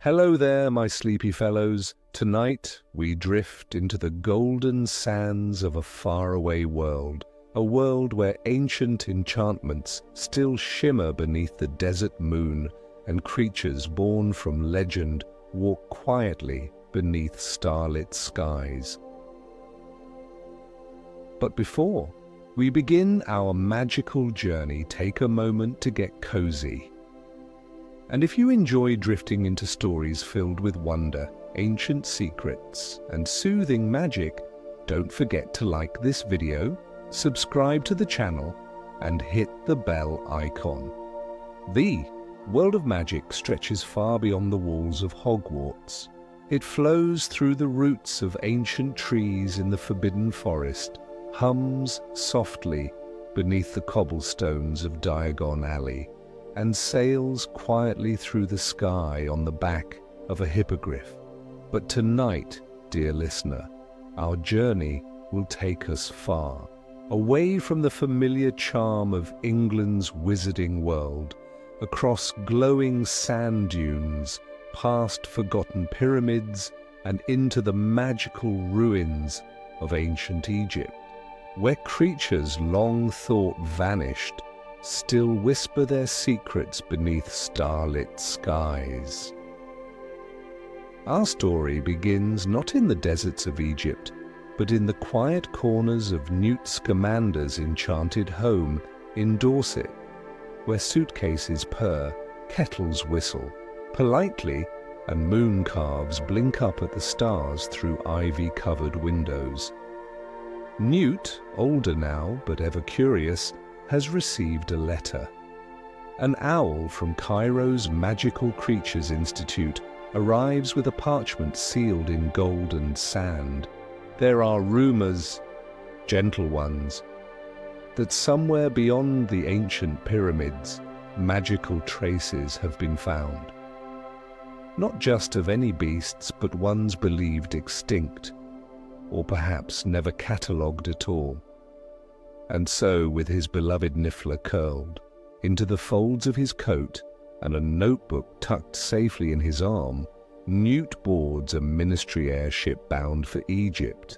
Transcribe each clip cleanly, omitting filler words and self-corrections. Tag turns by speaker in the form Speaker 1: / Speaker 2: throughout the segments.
Speaker 1: Hello there, my sleepy fellows. Tonight we drift into the golden sands of a faraway world, a world where ancient enchantments still shimmer beneath the desert moon, and creatures born from legend walk quietly beneath starlit skies. But before we begin our magical journey, take a moment to get cozy. And if you enjoy drifting into stories filled with wonder, ancient secrets, and soothing magic, don't forget to like this video, subscribe to the channel, and hit the bell icon. The world of magic stretches far beyond the walls of Hogwarts. It flows through the roots of ancient trees in the Forbidden Forest, hums softly beneath the cobblestones of Diagon Alley, and sails quietly through the sky on the back of a hippogriff. But tonight, dear listener, our journey will take us far, away from the familiar charm of England's wizarding world, across glowing sand dunes, past forgotten pyramids, and into the magical ruins of ancient Egypt, where creatures long thought vanished still whisper their secrets beneath starlit skies. Our story begins not in the deserts of Egypt, but in the quiet corners of Newt Scamander's enchanted home in Dorset, where suitcases purr, kettles whistle politely, and moon calves blink up at the stars through ivy-covered windows. Newt, older now but ever curious, has received a letter. An owl from Cairo's Magical Creatures Institute arrives with a parchment sealed in gold and sand. There are rumors, gentle ones, that somewhere beyond the ancient pyramids, magical traces have been found. Not just of any beasts, but ones believed extinct, or perhaps never catalogued at all. And so, with his beloved Niffler curled into the folds of his coat and a notebook tucked safely in his arm, Newt boards a ministry airship bound for Egypt.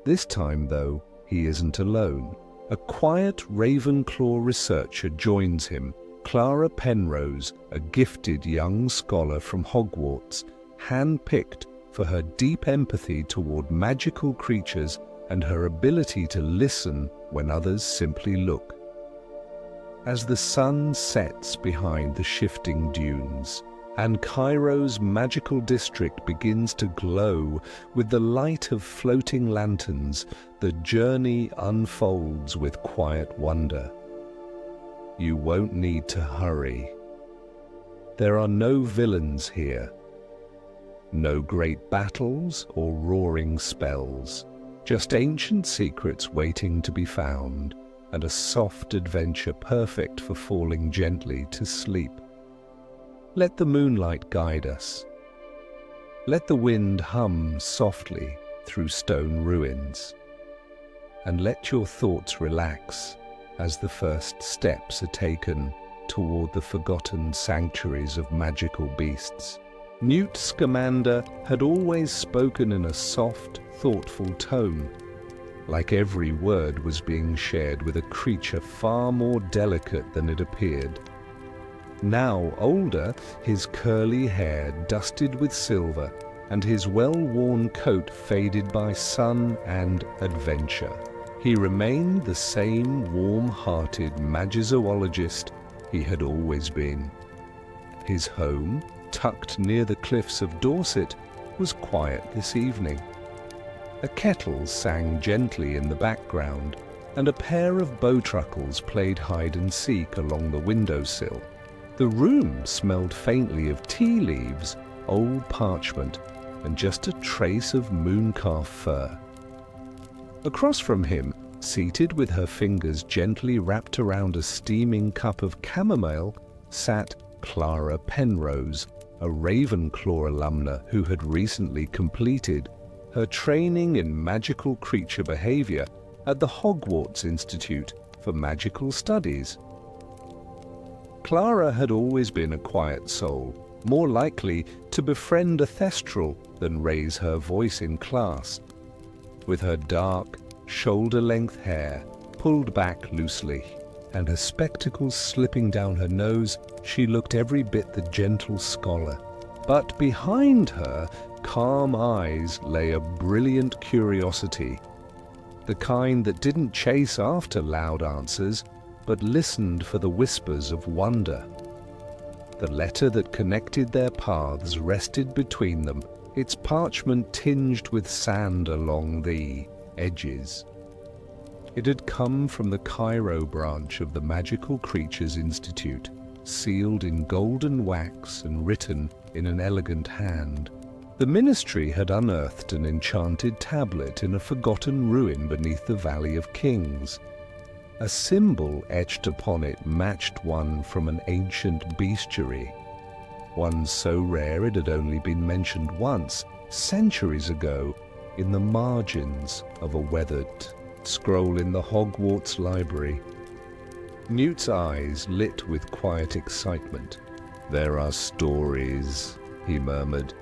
Speaker 1: This time, though, he isn't alone. A quiet Ravenclaw researcher joins him, Clara Penrose, a gifted young scholar from Hogwarts, hand-picked for her deep empathy toward magical creatures and her ability to listen when others simply look. As the sun sets behind the shifting dunes, and Cairo's magical district begins to glow with the light of floating lanterns, the journey unfolds with quiet wonder. You won't need to hurry. There are no villains here, no great battles or roaring spells. Just ancient secrets waiting to be found, and a soft adventure perfect for falling gently to sleep. Let the moonlight guide us. Let the wind hum softly through stone ruins. And let your thoughts relax as the first steps are taken toward the forgotten sanctuaries of magical beasts. Newt Scamander had always spoken in a soft, thoughtful tone, like every word was being shared with a creature far more delicate than it appeared. Now older, his curly hair dusted with silver, and his well-worn coat faded by sun and adventure, he remained the same warm-hearted magizoologist he had always been. His home, tucked near the cliffs of Dorset, was quiet this evening. A kettle sang gently in the background, and a pair of bowtruckles played hide-and-seek along the windowsill. The room smelled faintly of tea leaves, old parchment, and just a trace of mooncalf fur. Across from him, seated with her fingers gently wrapped around a steaming cup of chamomile, sat Clara Penrose, a Ravenclaw alumna who had recently completed her training in magical creature behavior at the Hogwarts Institute for Magical Studies. Clara had always been a quiet soul, more likely to befriend a thestral than raise her voice in class. With her dark, shoulder-length hair pulled back loosely, and her spectacles slipping down her nose, she looked every bit the gentle scholar. But behind her calm eyes lay a brilliant curiosity, the kind that didn't chase after loud answers, but listened for the whispers of wonder. The letter that connected their paths rested between them, its parchment tinged with sand along the edges. It had come from the Cairo branch of the Magical Creatures Institute, sealed in golden wax and written in an elegant hand. The ministry had unearthed an enchanted tablet in a forgotten ruin beneath the Valley of Kings. A symbol etched upon it matched one from an ancient bestiary, one so rare it had only been mentioned once, centuries ago, in the margins of a weathered scroll in the Hogwarts library. Newt's eyes lit with quiet excitement. "There are stories," he murmured,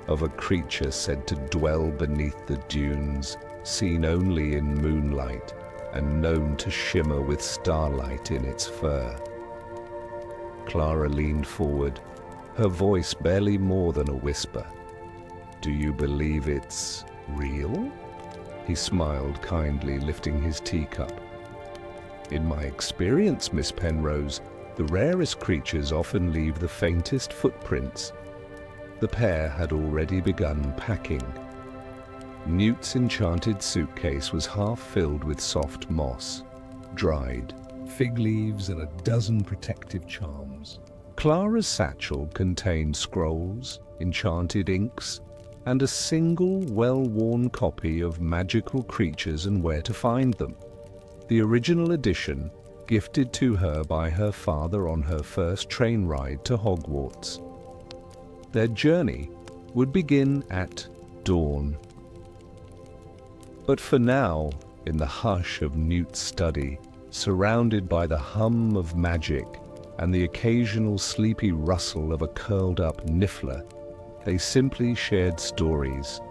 Speaker 1: "of a creature said to dwell beneath the dunes, seen only in moonlight, and known to shimmer with starlight in its fur." Clara leaned forward, her voice barely more than a whisper. "Do you believe it's real?" He smiled kindly, lifting his teacup. "In my experience, Miss Penrose, the rarest creatures often leave the faintest footprints." The pair had already begun packing. Newt's enchanted suitcase was half filled with soft moss, dried fig leaves, and a dozen protective charms. Clara's satchel contained scrolls, enchanted inks, and a single well-worn copy of Magical Creatures and Where to Find Them, the original edition gifted to her by her father on her first train ride to Hogwarts. Their journey would begin at dawn. But for now, in the hush of Newt's study, surrounded by the hum of magic and the occasional sleepy rustle of a curled-up niffler, they simply shared stories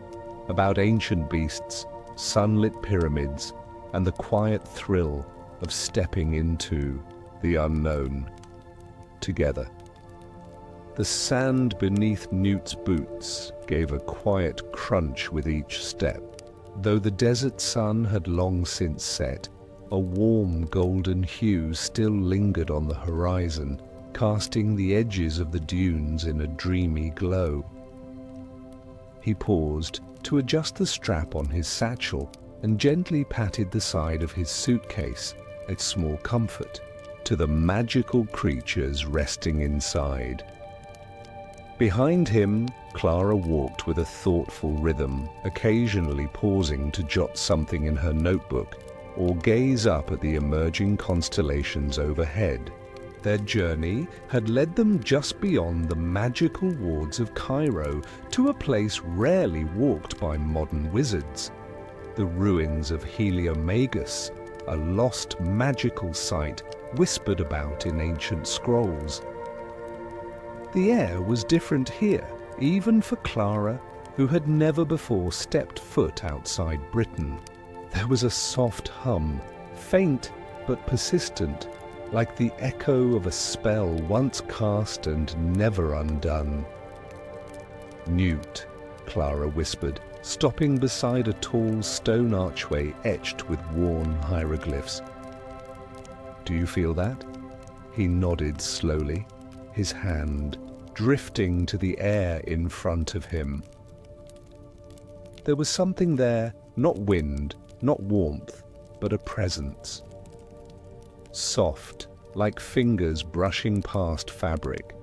Speaker 1: about ancient beasts, sunlit pyramids, and the quiet thrill of stepping into the unknown together. The sand beneath Newt's boots gave a quiet crunch with each step. Though the desert sun had long since set, a warm golden hue still lingered on the horizon, casting the edges of the dunes in a dreamy glow. He paused to adjust the strap on his satchel and gently patted the side of his suitcase, a small comfort to the magical creatures resting inside. Behind him, Clara walked with a thoughtful rhythm, occasionally pausing to jot something in her notebook or gaze up at the emerging constellations overhead. Their journey had led them just beyond the magical wards of Cairo to a place rarely walked by modern wizards, the ruins of Heliomagus, a lost magical site whispered about in ancient scrolls. The air was different here, even for Clara, who had never before stepped foot outside Britain. There was a soft hum, faint but persistent, like the echo of a spell once cast and never undone. "Newt," Clara whispered, stopping beside a tall stone archway etched with worn hieroglyphs. "Do you feel that?" He nodded slowly, his hand drifting to the air in front of him. There was something there, not wind, not warmth, but a presence. Soft, like fingers brushing past fabric,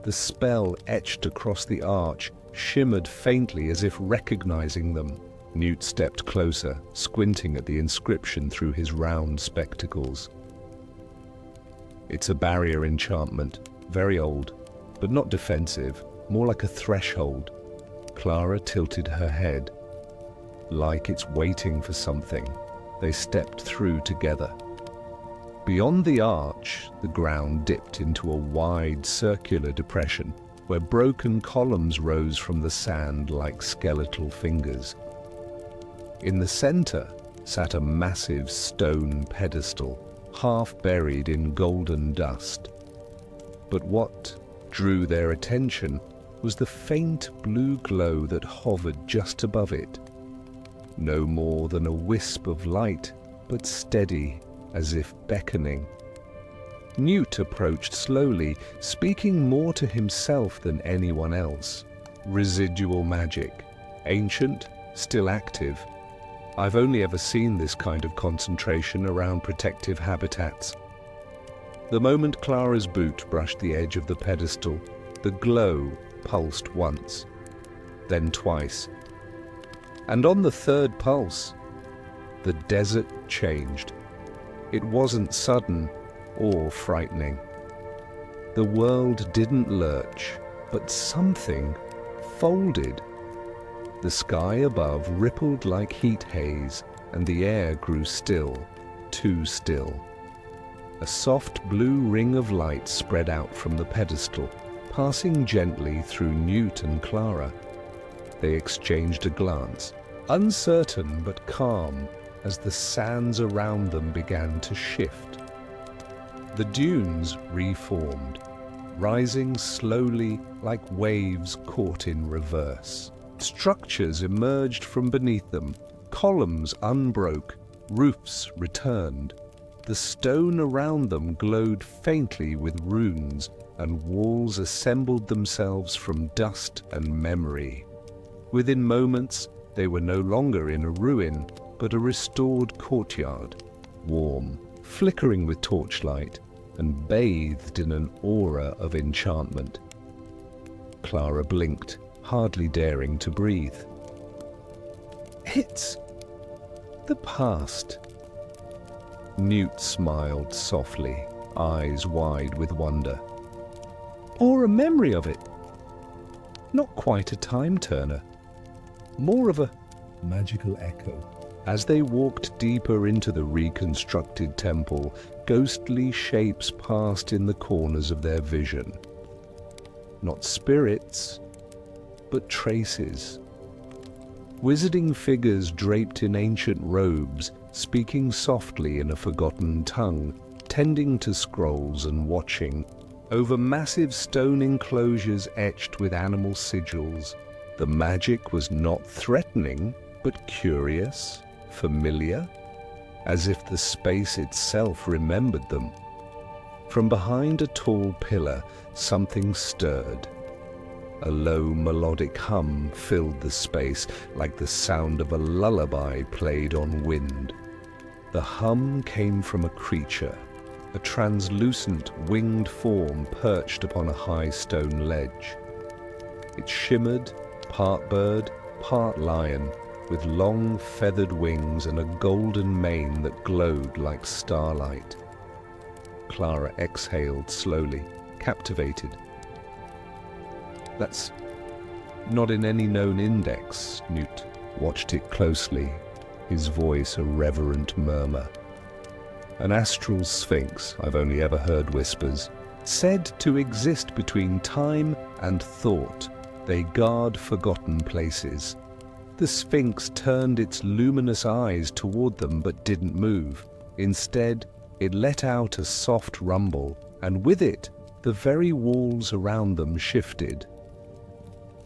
Speaker 1: the spell etched across the arch shimmered faintly as if recognizing them. Newt stepped closer, squinting at the inscription through his round spectacles. "It's a barrier enchantment, very old, but not defensive, more like a threshold." Clara tilted her head. "Like it's waiting for something." They stepped through together. Beyond the arch, the ground dipped into a wide, circular depression, where broken columns rose from the sand like skeletal fingers. In the center sat a massive stone pedestal, half buried in golden dust. But what drew their attention was the faint blue glow that hovered just above it. No more than a wisp of light, but steady, as if beckoning. Newt approached slowly, speaking more to himself than anyone else. Residual magic. Ancient, still active. I've only ever seen this kind of concentration around protective habitats. The moment Clara's boot brushed the edge of the pedestal, the glow pulsed once, then twice. And on the third pulse, the desert changed. It wasn't sudden or frightening. The world didn't lurch, but something folded. The sky above rippled like heat haze, and the air grew still, too still. A soft blue ring of light spread out from the pedestal, passing gently through Newt and Clara. They exchanged a glance, uncertain but calm, as the sands around them began to shift. The dunes reformed, rising slowly like waves caught in reverse. Structures emerged from beneath them, columns unbroke, roofs returned. The stone around them glowed faintly with runes, and walls assembled themselves from dust and memory. Within moments, they were no longer in a ruin, but a restored courtyard, warm, flickering with torchlight, and bathed in an aura of enchantment. Clara blinked, hardly daring to breathe. It's the past. Newt smiled softly, eyes wide with wonder. Or a memory of it. Not quite a time-turner, more of a magical echo. As they walked deeper into the reconstructed temple, ghostly shapes passed in the corners of their vision. Not spirits, but traces. Wizarding figures draped in ancient robes, speaking softly in a forgotten tongue, tending to scrolls and watching. Over massive stone enclosures etched with animal sigils, the magic was not threatening, but curious, familiar, as if the space itself remembered them. From behind a tall pillar, something stirred. A low melodic hum filled the space, like the sound of a lullaby played on wind. The hum came from a creature, a translucent winged form perched upon a high stone ledge. It shimmered, part bird, part lion, with long feathered wings and a golden mane that glowed like starlight. Clara exhaled slowly, captivated. That's not in any known index. Newt watched it closely, his voice a reverent murmur. An astral sphinx, I've only ever heard whispers, said to exist between time and thought. They guard forgotten places. The sphinx turned its luminous eyes toward them but didn't move. Instead, it let out a soft rumble, and with it, the very walls around them shifted.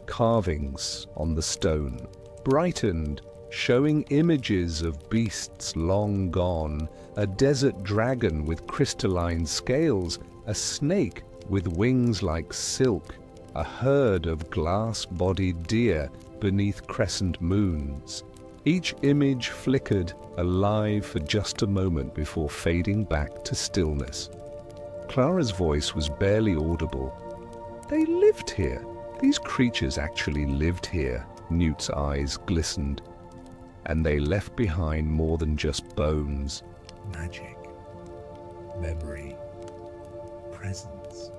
Speaker 1: Carvings on the stone brightened, showing images of beasts long gone, a desert dragon with crystalline scales, a snake with wings like silk, a herd of glass-bodied deer beneath crescent moons. Each image flickered, alive for just a moment before fading back to stillness. Clara's voice was barely audible. They lived here. These creatures actually lived here. Newt's eyes glistened. And they left behind more than just bones. Magic, memory, presence.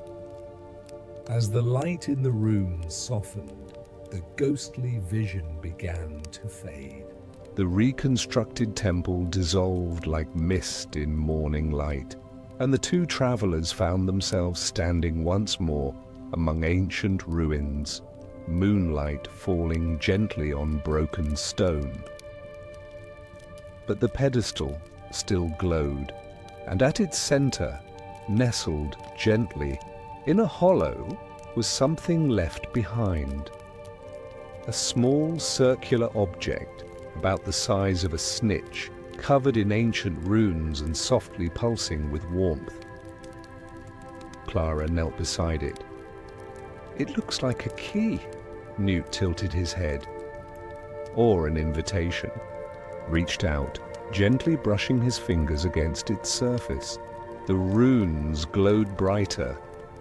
Speaker 1: As the light in the room softened, the ghostly vision began to fade. The reconstructed temple dissolved like mist in morning light, and the two travelers found themselves standing once more, among ancient ruins, moonlight falling gently on broken stone. But the pedestal still glowed, and at its center, nestled gently, in a hollow, was something left behind. A small circular object, about the size of a snitch, covered in ancient runes and softly pulsing with warmth. Clara knelt beside it. "It looks like a key," Newt tilted his head. "Or an invitation," reached out, gently brushing his fingers against its surface. The runes glowed brighter,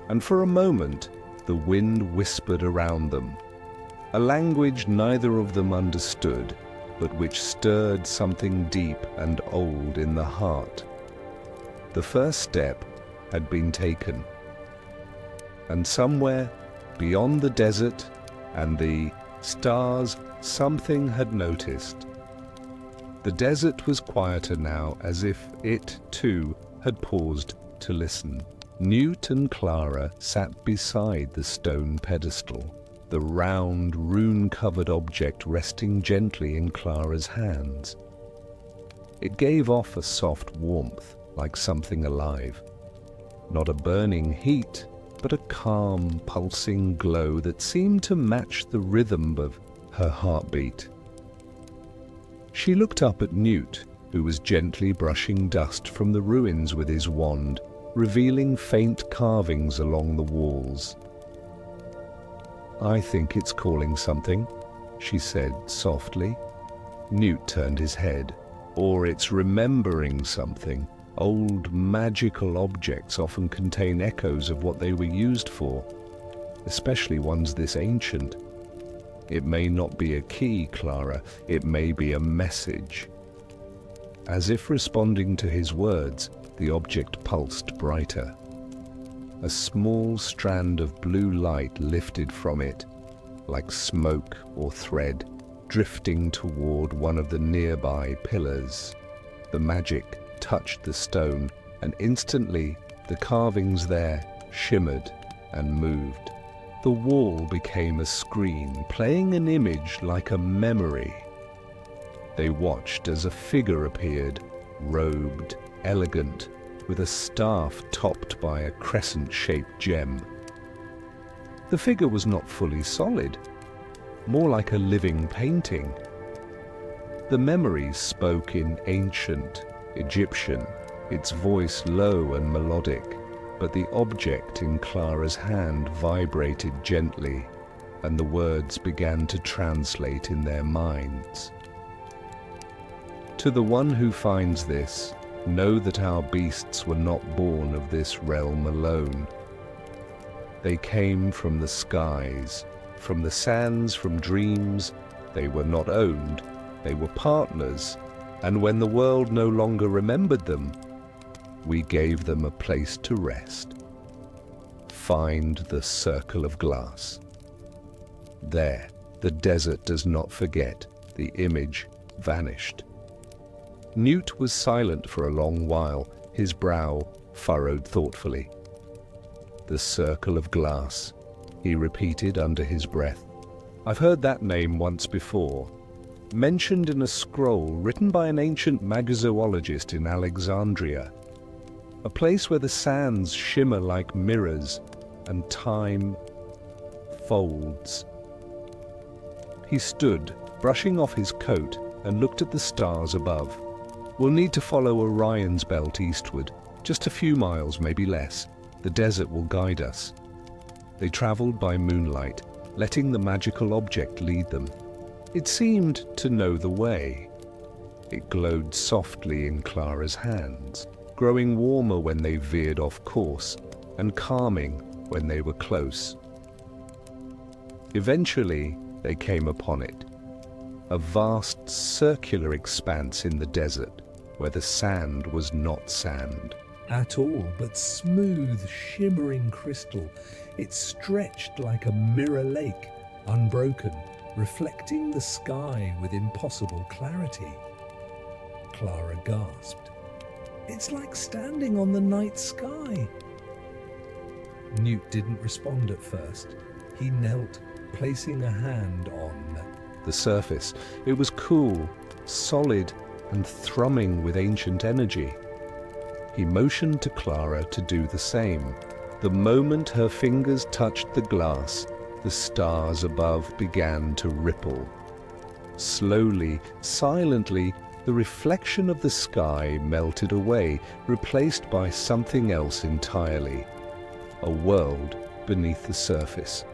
Speaker 1: and for a moment the wind whispered around them, a language neither of them understood, but which stirred something deep and old in the heart. The first step had been taken, and somewhere beyond the desert and the stars, something had noticed. The desert was quieter now, as if it, too, had paused to listen. Newt and Clara sat beside the stone pedestal, the round, rune-covered object resting gently in Clara's hands. It gave off a soft warmth, like something alive. Not a burning heat, but a calm, pulsing glow that seemed to match the rhythm of her heartbeat. She looked up at Newt, who was gently brushing dust from the ruins with his wand, revealing faint carvings along the walls. "I think it's calling something," she said softly. Newt turned his head. "Or it's remembering something. Old magical objects often contain echoes of what they were used for, especially ones this ancient. It may not be a key, Clara. It may be a message." As if responding to his words, the object pulsed brighter. A small strand of blue light lifted from it, like smoke or thread, drifting toward one of the nearby pillars. The magic touched the stone, and instantly the carvings there shimmered and moved. The wall became a screen, playing an image like a memory. They watched as a figure appeared, robed, elegant, with a staff topped by a crescent-shaped gem. The figure was not fully solid, more like a living painting. The memory spoke in ancient Egyptian, its voice low and melodic, but the object in Clara's hand vibrated gently, and the words began to translate in their minds. "To the one who finds this, know that our beasts were not born of this realm alone. They came from the skies, from the sands, from dreams. They were not owned, they were partners, and when the world no longer remembered them, we gave them a place to rest. Find the circle of glass. There, the desert does not forget. The image vanished." Newt was silent for a long while, his brow furrowed thoughtfully. "The circle of glass," he repeated under his breath. "I've heard that name once before, mentioned in a scroll written by an ancient magozoologist in Alexandria. A place where the sands shimmer like mirrors and time folds." He stood, brushing off his coat, and looked at the stars above. "We'll need to follow Orion's belt eastward, just a few miles, maybe less. The desert will guide us." They traveled by moonlight, letting the magical object lead them. It seemed to know the way. It glowed softly in Clara's hands, growing warmer when they veered off course, and calming when they were close. Eventually, they came upon it. A vast circular expanse in the desert, where the sand was not sand at all, but smooth, shimmering crystal. It stretched like a mirror lake, unbroken, reflecting the sky with impossible clarity. Clara gasped. "It's like standing on the night sky." Newt didn't respond at first. He knelt, placing a hand on the surface. It was cool, solid, and thrumming with ancient energy. He motioned to Clara to do the same. The moment her fingers touched the glass, the stars above began to ripple. Slowly, silently, the reflection of the sky melted away, replaced by something else entirely. A world beneath the surface.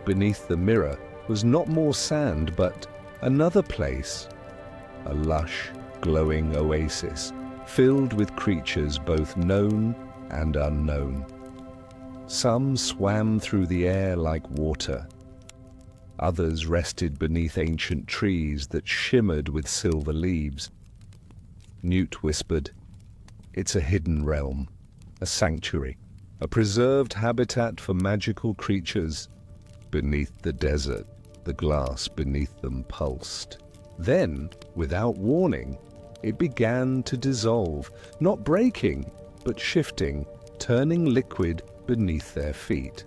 Speaker 1: Beneath the mirror was not more sand, but another place. A lush, glowing oasis, filled with creatures both known and unknown. Some swam through the air like water. Others rested beneath ancient trees that shimmered with silver leaves. Newt whispered, "It's a hidden realm, a sanctuary, a preserved habitat for magical creatures." Beneath the desert, the glass beneath them pulsed. Then, without warning, it began to dissolve, not breaking, but shifting, turning liquid beneath their feet.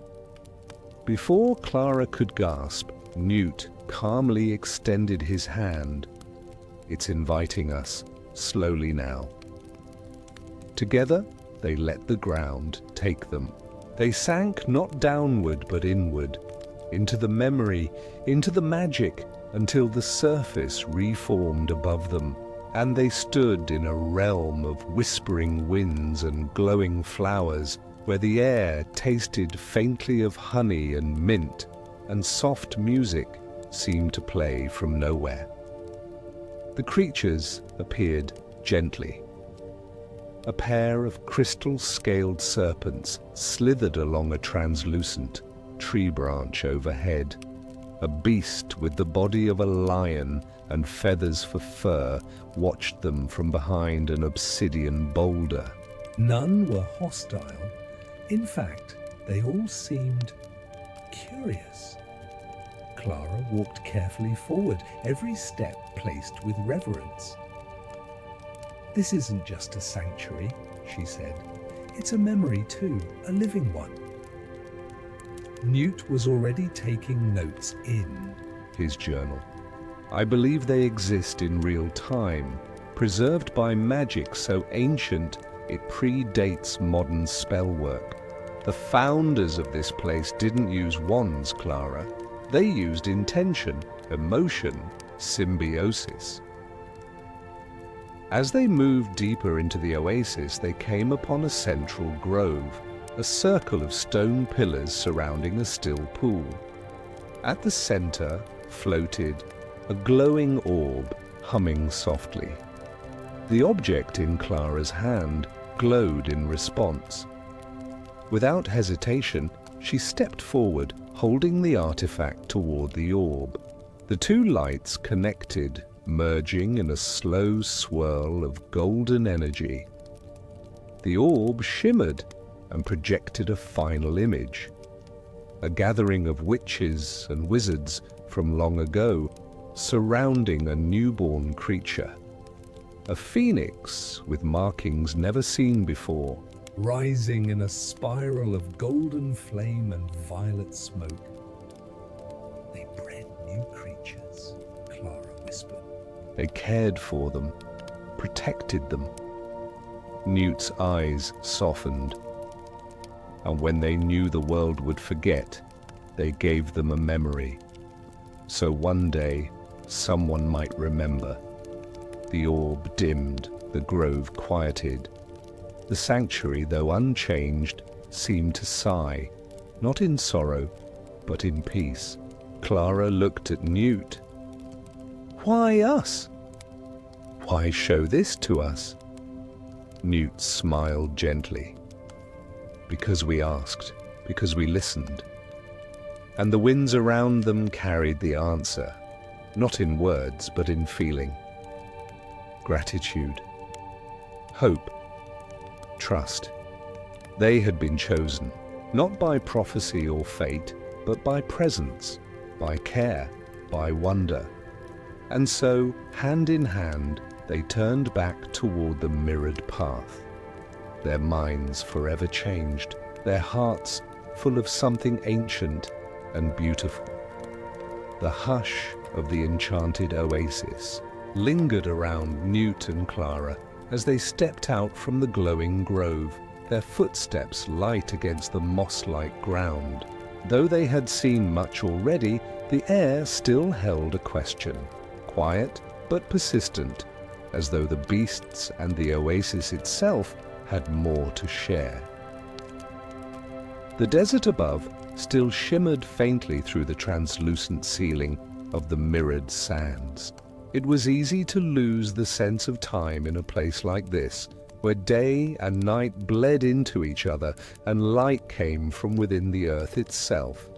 Speaker 1: Before Clara could gasp, Newt calmly extended his hand. "It's inviting us, slowly now." Together, they let the ground take them. They sank not downward but inward, into the memory, into the magic, until the surface reformed above them, and they stood in a realm of whispering winds and glowing flowers, where the air tasted faintly of honey and mint, and soft music seemed to play from nowhere. The creatures appeared gently. A pair of crystal-scaled serpents slithered along a translucent tree branch overhead. A beast with the body of a lion and feathers for fur watched them from behind an obsidian boulder. None were hostile. In fact, they all seemed curious. Clara walked carefully forward, every step placed with reverence. "This isn't just a sanctuary," she said. "It's a memory too, a living one." Newt was already taking notes in his journal. "I believe they exist in real time, preserved by magic so ancient it predates modern spellwork. The founders of this place didn't use wands, Clara. They used intention, emotion, symbiosis." As they moved deeper into the oasis, they came upon a central grove, a circle of stone pillars surrounding a still pool. At the center floated a glowing orb, humming softly. The object in Clara's hand glowed in response. Without hesitation, she stepped forward, holding the artifact toward the orb. The two lights connected, merging in a slow swirl of golden energy. The orb shimmered and projected a final image. A gathering of witches and wizards from long ago, surrounding a newborn creature. A phoenix with markings never seen before, rising in a spiral of golden flame and violet smoke. "They bred new creatures," Clara whispered. "They cared for them, protected them." Newt's eyes softened. "And when they knew the world would forget, they gave them a memory. So one day, someone might remember." The orb dimmed, the grove quieted. The sanctuary, though unchanged, seemed to sigh, not in sorrow, but in peace. Clara looked at Newt. "Why us? Why show this to us?" Newt smiled gently. "Because we asked, because we listened." And the winds around them carried the answer, not in words, but in feeling. Gratitude, hope, trust. They had been chosen, not by prophecy or fate, but by presence, by care, by wonder. And so, hand in hand, they turned back toward the mirrored path, their minds forever changed, their hearts full of something ancient and beautiful. The hush of the enchanted oasis lingered around Newt and Clara as they stepped out from the glowing grove, their footsteps light against the moss-like ground. Though they had seen much already, the air still held a question, quiet but persistent, as though the beasts and the oasis itself had more to share. The desert above still shimmered faintly through the translucent ceiling of the mirrored sands. It was easy to lose the sense of time in a place like this, where day and night bled into each other and light came from within the earth itself.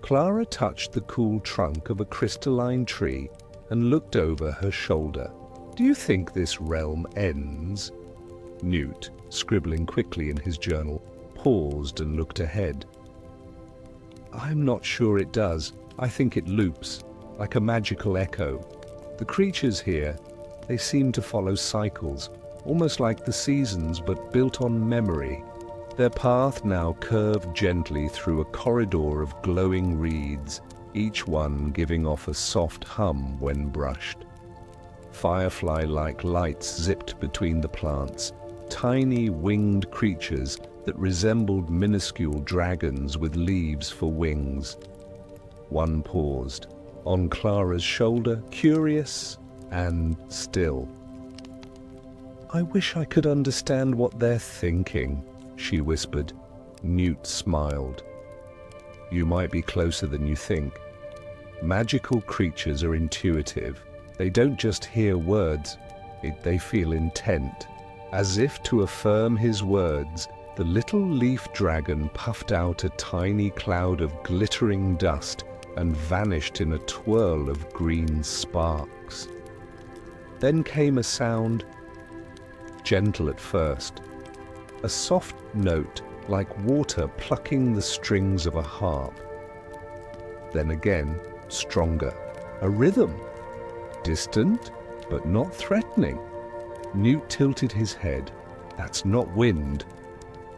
Speaker 1: Clara touched the cool trunk of a crystalline tree and looked over her shoulder. "Do you think this realm ends?" Newt, scribbling quickly in his journal, paused and looked ahead. "I'm not sure it does. I think it loops, like a magical echo. The creatures here, they seem to follow cycles, almost like the seasons but built on memory." Their path now curved gently through a corridor of glowing reeds, each one giving off a soft hum when brushed. Firefly-like lights zipped between the plants, tiny winged creatures that resembled minuscule dragons with leaves for wings. One paused, on Clara's shoulder, curious and still. "I wish I could understand what they're thinking," she whispered. Newt smiled. "You might be closer than you think. Magical creatures are intuitive. They don't just hear words, they feel intent." As if to affirm his words, the little leaf dragon puffed out a tiny cloud of glittering dust and vanished in a twirl of green sparks. Then came a sound, gentle at first, a soft note like water plucking the strings of a harp. Then again, stronger, a rhythm, distant but not threatening. Newt tilted his head. "That's not wind."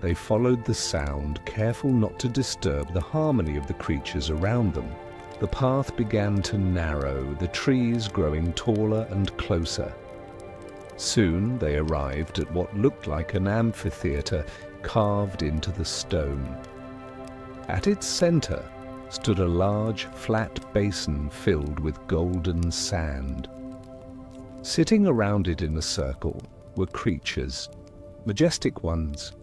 Speaker 1: They followed the sound, careful not to disturb the harmony of the creatures around them. The path began to narrow, the trees growing taller and closer. Soon they arrived at what looked like an amphitheater carved into the stone. At its center stood a large, flat basin filled with golden sand. Sitting around it in a circle were creatures, majestic ones,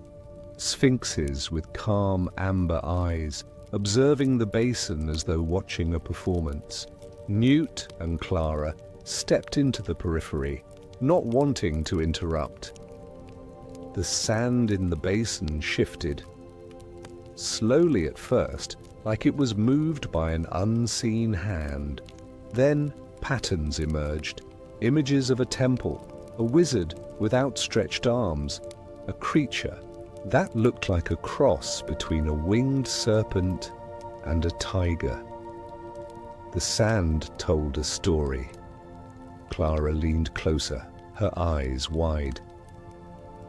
Speaker 1: sphinxes with calm amber eyes, observing the basin as though watching a performance. Newt and Clara stepped into the periphery, not wanting to interrupt. The sand in the basin shifted, slowly at first, like it was moved by an unseen hand. Then patterns emerged, images of a temple, a wizard with outstretched arms, a creature that looked like a cross between a winged serpent and a tiger. The sand told a story. Clara leaned closer, her eyes wide.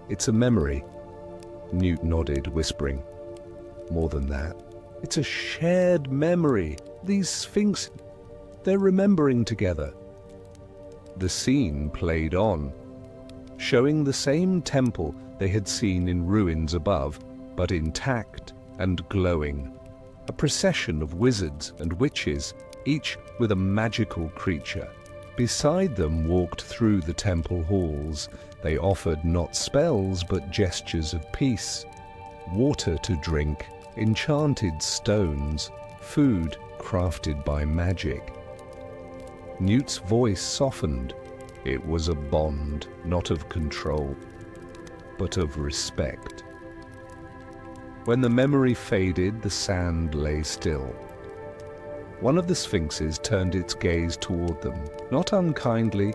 Speaker 1: "It's a memory," Newt nodded, whispering. "More than that. It's a shared memory. These sphinxes, they're remembering together." The scene played on, showing the same temple they had seen in ruins above, but intact and glowing. A procession of wizards and witches, each with a magical creature. Beside them walked through the temple halls. They offered not spells but gestures of peace. Water to drink, enchanted stones, food crafted by magic. Newt's voice softened. It was a bond, not of control, but of respect. When the memory faded, the sand lay still. One of the sphinxes turned its gaze toward them, not unkindly,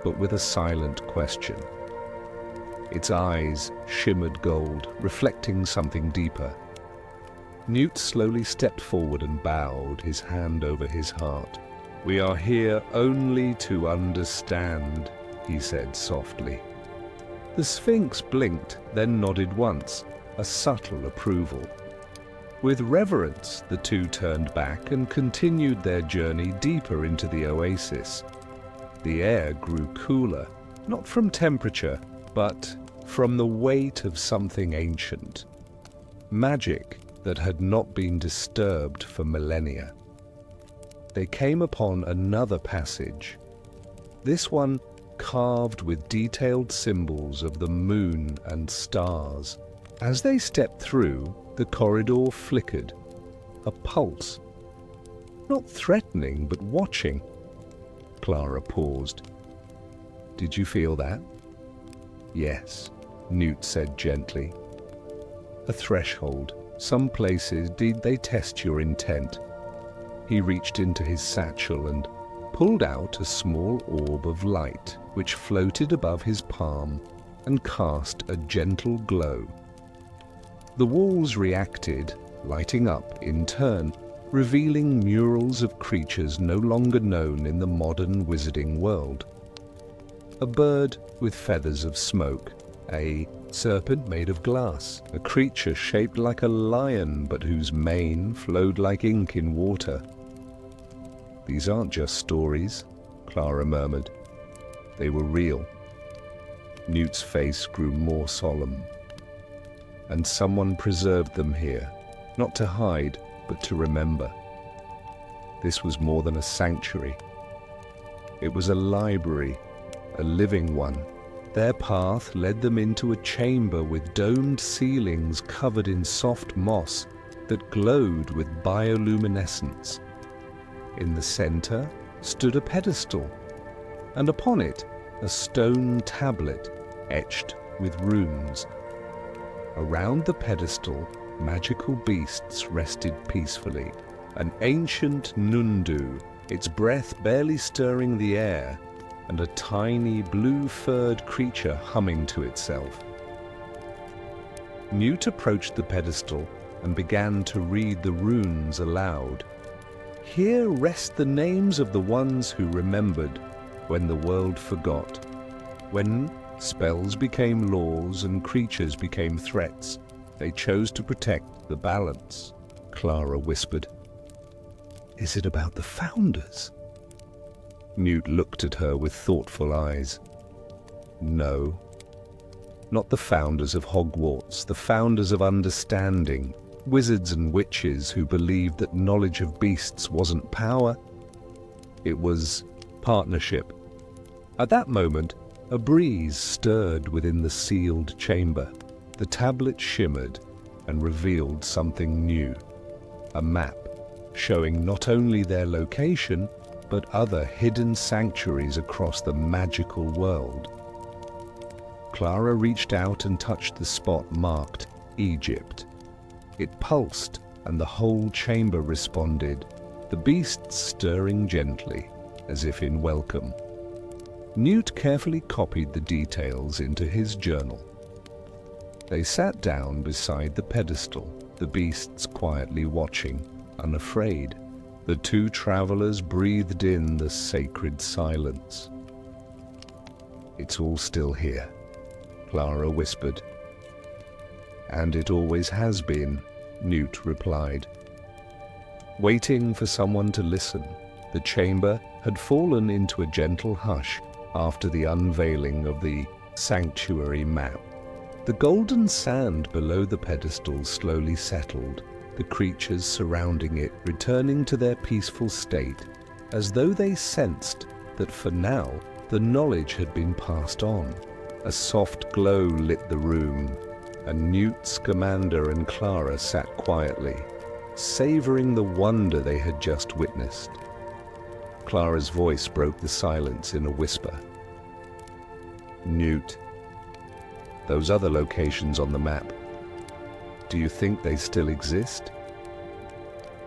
Speaker 1: but with a silent question. Its eyes shimmered gold, reflecting something deeper. Newt slowly stepped forward and bowed, his hand over his heart. "We are here only to understand," he said softly. The Sphinx blinked, then nodded once. a subtle approval. With reverence, the two turned back and continued their journey deeper into the oasis. The air grew cooler, not from temperature, but from the weight of something ancient. Magic that had not been disturbed for millennia. They came upon another passage, this one carved with detailed symbols of the moon and stars. As they stepped through, the corridor flickered, a pulse. Not threatening, but watching. Clara paused. "Did you feel that?" "Yes," Newt said gently. "A threshold. Some places they test your intent." He reached into his satchel and pulled out a small orb of light which floated above his palm and cast a gentle glow. The walls reacted, lighting up in turn, revealing murals of creatures no longer known in the modern wizarding world. A bird with feathers of smoke, a serpent made of glass, a creature shaped like a lion but whose mane flowed like ink in water. "These aren't just stories," Clara murmured. "They were real." Newt's face grew more solemn. "And someone preserved them here, not to hide, but to remember. This was more than a sanctuary. It was a library, a living one. Their path led them into a chamber with domed ceilings covered in soft moss that glowed with bioluminescence. In the center stood a pedestal, and upon it a stone tablet etched with runes. Around the pedestal, magical beasts rested peacefully. An ancient nundu, its breath barely stirring the air, and a tiny blue-furred creature humming to itself. Newt approached the pedestal and began to read the runes aloud. "Here rest the names of the ones who remembered when the world forgot. When spells became laws and creatures became threats, they chose to protect the balance," Clara whispered. "Is it about the founders?" Newt looked at her with thoughtful eyes. "No. Not the founders of Hogwarts, the founders of understanding. Wizards and witches who believed that knowledge of beasts wasn't power. It was partnership." At that moment, a breeze stirred within the sealed chamber. The tablet shimmered and revealed something new. A map showing not only their location, but other hidden sanctuaries across the magical world. Clara reached out and touched the spot marked Egypt. It pulsed, and the whole chamber responded, the beasts stirring gently, as if in welcome. Newt carefully copied the details into his journal. They sat down beside the pedestal, the beasts quietly watching, unafraid. The two travelers breathed in the sacred silence. "It's all still here," Clara whispered. "And it always has been," Newt replied. Waiting for someone to listen, the chamber had fallen into a gentle hush after the unveiling of the sanctuary map. The golden sand below the pedestal slowly settled, the creatures surrounding it returning to their peaceful state, as though they sensed that for now the knowledge had been passed on. A soft glow lit the room, and Newt Scamander and Clara sat quietly, savoring the wonder they had just witnessed. Clara's voice broke the silence in a whisper. "Newt, those other locations on the map, do you think they still exist?"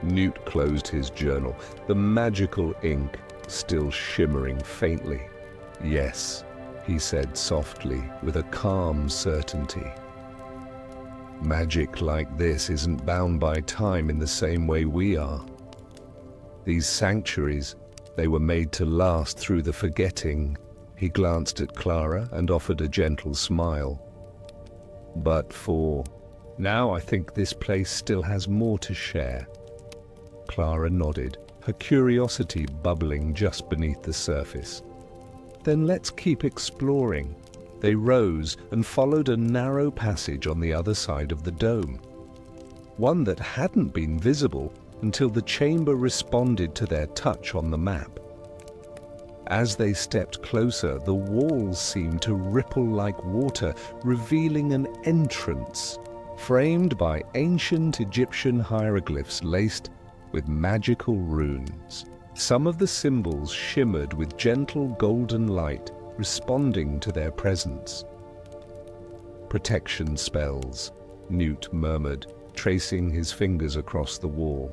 Speaker 1: Newt closed his journal, the magical ink still shimmering faintly. "Yes," he said softly, with a calm certainty. "Magic like this isn't bound by time in the same way we are. These sanctuaries, they were made to last through the forgetting." He glanced at Clara and offered a gentle smile. "But for Now I think this place still has more to share. Clara nodded, her curiosity bubbling just beneath the surface. Then let's keep exploring. They rose and followed a narrow passage on the other side of the dome, one that hadn't been visible until the chamber responded to their touch on the map. As they stepped closer, the walls seemed to ripple like water, revealing an entrance framed by ancient Egyptian hieroglyphs laced with magical runes. Some of the symbols shimmered with gentle golden light, responding to their presence. "Protection spells," Newt murmured, tracing his fingers across the wall.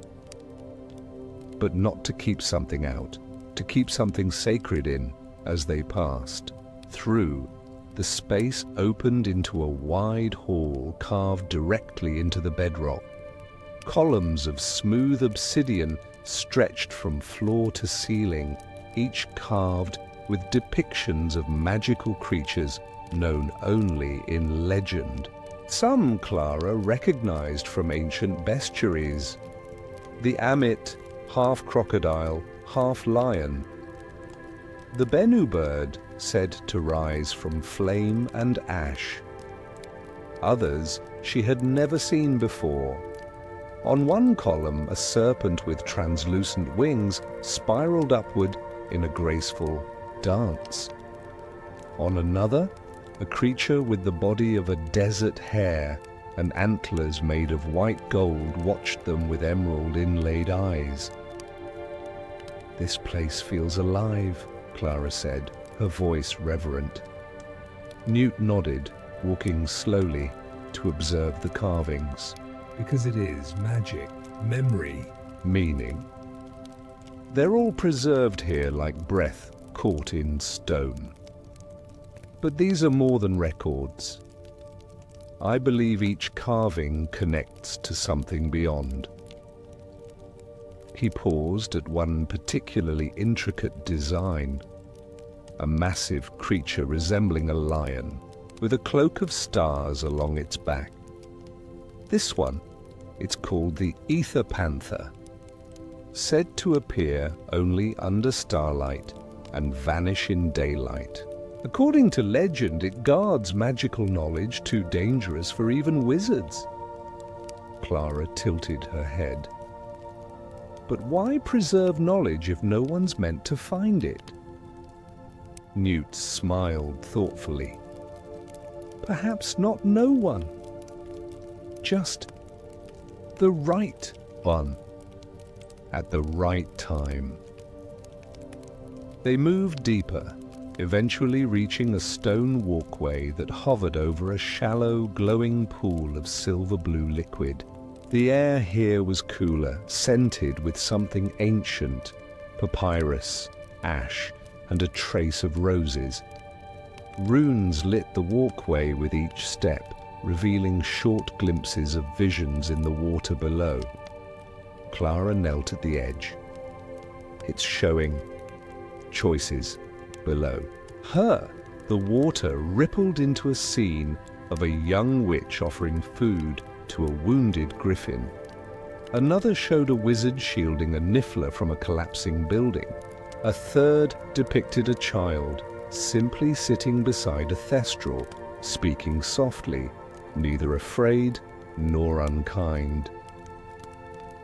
Speaker 1: But not to keep something out, to keep something sacred in. As they passed through, the space opened into a wide hall carved directly into the bedrock. Columns of smooth obsidian stretched from floor to ceiling, each carved with depictions of magical creatures known only in legend. Some Clara recognized from ancient bestiaries. The amit, half crocodile, half lion. The Bennu bird, said to rise from flame and ash. Others she had never seen before. On one column, a serpent with translucent wings spiraled upward in a graceful dance. On another, a creature with the body of a desert hare and antlers made of white gold watched them with emerald inlaid eyes. "This place feels alive," Clara said, her voice reverent. Newt nodded, walking slowly to observe the carvings.
Speaker 2: Because it is magic, memory,
Speaker 1: meaning. They're all preserved here like breath caught in stone. But these are more than records. I believe each carving connects to something beyond. He paused at one particularly intricate design. A massive creature resembling a lion, with a cloak of stars along its back. This one, it's called the Ether Panther, said to appear only under starlight and vanish in daylight. According to legend, it guards magical knowledge too dangerous for even wizards. Clara tilted her head. But why preserve knowledge if no one's meant to find it? Newt smiled thoughtfully. Perhaps not no one. Just the right one, at the right time. They moved deeper, eventually reaching a stone walkway that hovered over a shallow, glowing pool of silver-blue liquid. The air here was cooler, scented with something ancient, papyrus, ash, and a trace of roses. Runes lit the walkway with each step, revealing short glimpses of visions in the water below. Clara knelt at the edge. It's showing choices below. Her, the water rippled into a scene of a young witch offering food to a wounded griffin. Another showed a wizard shielding a niffler from a collapsing building. A third depicted a child simply sitting beside a thestral, speaking softly, neither afraid nor unkind.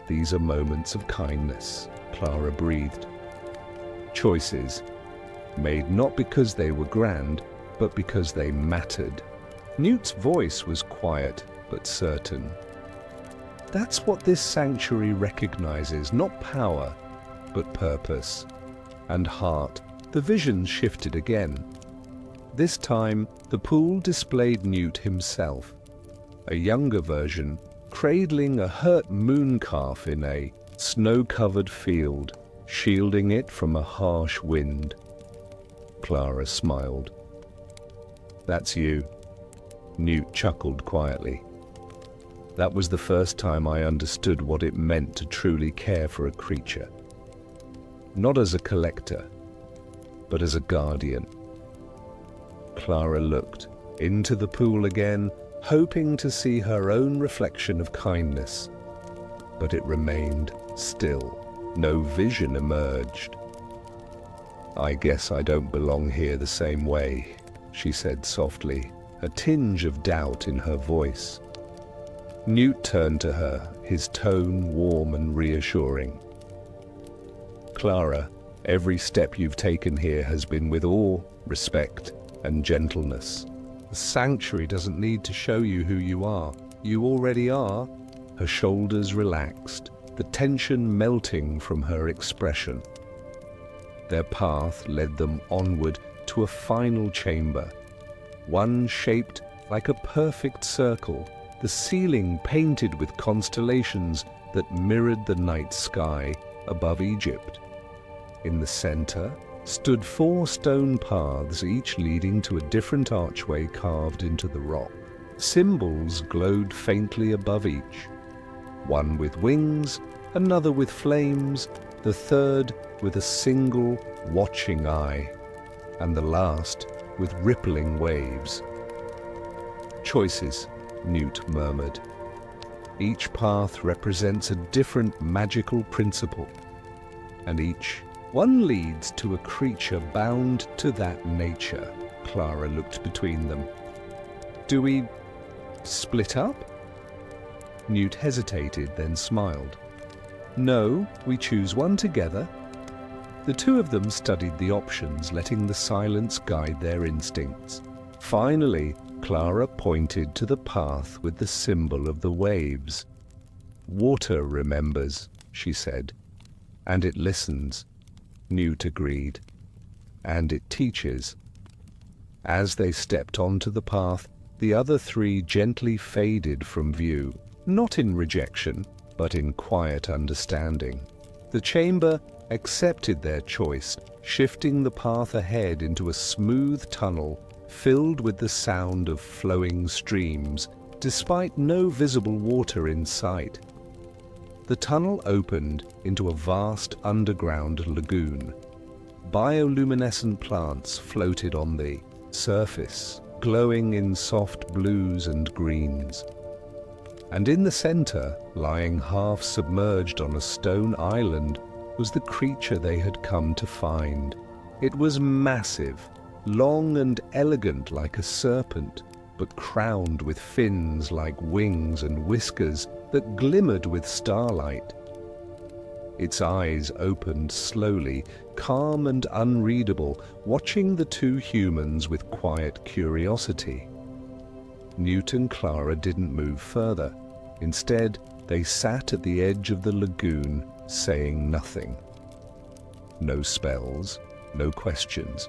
Speaker 1: These are moments of kindness, Clara breathed. Choices, made not because they were grand, but because they mattered. Newt's voice was quiet but certain. That's what this sanctuary recognizes, not power, but purpose and heart. The vision shifted again. This time, the pool displayed Newt himself, a younger version, cradling a hurt moon calf in a snow-covered field, shielding it from a harsh wind. Clara smiled. "That's you." Newt chuckled quietly. That was the first time I understood what it meant to truly care for a creature. Not as a collector, but as a guardian. Clara looked into the pool again, hoping to see her own reflection of kindness. But it remained still. No vision emerged. "I guess I don't belong here the same way," she said softly, a tinge of doubt in her voice. Newt turned to her, his tone warm and reassuring. "Clara, every step you've taken here has been with awe, respect, and gentleness. The sanctuary doesn't need to show you who you are. You already are." Her shoulders relaxed, the tension melting from her expression. Their path led them onward to a final chamber, one shaped like a perfect circle, the ceiling painted with constellations that mirrored the night sky above Egypt. In the center stood 4 stone paths, each leading to a different archway carved into the rock. Symbols glowed faintly above each, one with wings, another with flames, the third with a single watching eye, and the last with rippling waves. "Choices," Newt murmured. "Each path represents a different magical principle, and each one leads to a creature bound to that nature." Clara looked between them. "Do we split up?" Newt hesitated, then smiled. "No, we choose one together." The two of them studied the options, letting the silence guide their instincts. Finally, Clara pointed to the path with the symbol of the waves. "Water remembers," she said, "and it listens." Newt agreed. "And it teaches." As they stepped onto the path, the other 3 gently faded from view, not in rejection, but in quiet understanding. The chamber accepted their choice, shifting the path ahead into a smooth tunnel filled with the sound of flowing streams, despite no visible water in sight. The tunnel opened into a vast underground lagoon. Bioluminescent plants floated on the surface, glowing in soft blues and greens. And in the center, lying half submerged on a stone island, was the creature they had come to find. It was massive, long and elegant like a serpent, but crowned with fins like wings and whiskers that glimmered with starlight. Its eyes opened slowly, calm and unreadable, watching the 2 humans with quiet curiosity. Newt and Clara didn't move further. Instead, they sat at the edge of the lagoon, saying nothing. No spells, no questions.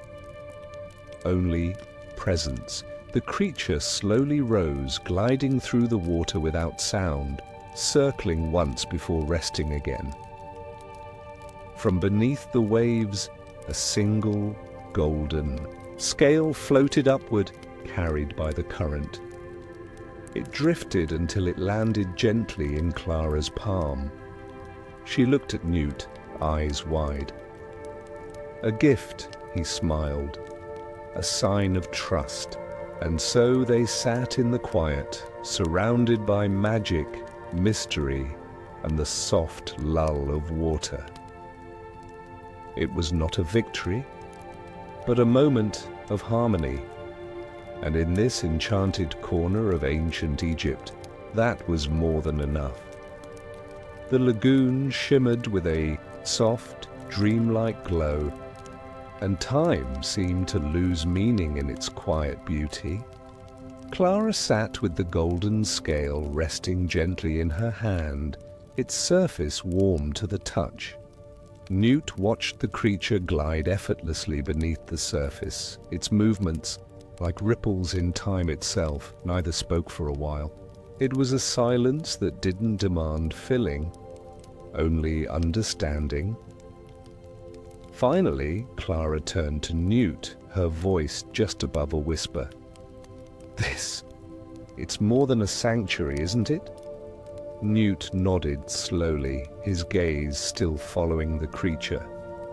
Speaker 1: Only presence. The creature slowly rose, gliding through the water without sound, circling once before resting again. From beneath the waves, a single golden scale floated upward, carried by the current. It drifted until it landed gently in Clara's palm. She looked at Newt, eyes wide. "A gift," he smiled, "a sign of trust." And so they sat in the quiet, surrounded by magic, mystery, and the soft lull of water. It was not a victory, but a moment of harmony. And in this enchanted corner of ancient Egypt, that was more than enough. The lagoon shimmered with a soft, dreamlike glow, and time seemed to lose meaning in its quiet beauty. Clara sat with the golden scale resting gently in her hand, its surface warm to the touch. Newt watched the creature glide effortlessly beneath the surface, its movements like ripples in time itself. Neither spoke for a while. It was a silence that didn't demand filling, only understanding. Finally, Clara turned to Newt, her voice just above a whisper. It's more than a sanctuary, isn't it?" Newt nodded slowly, his gaze still following the creature.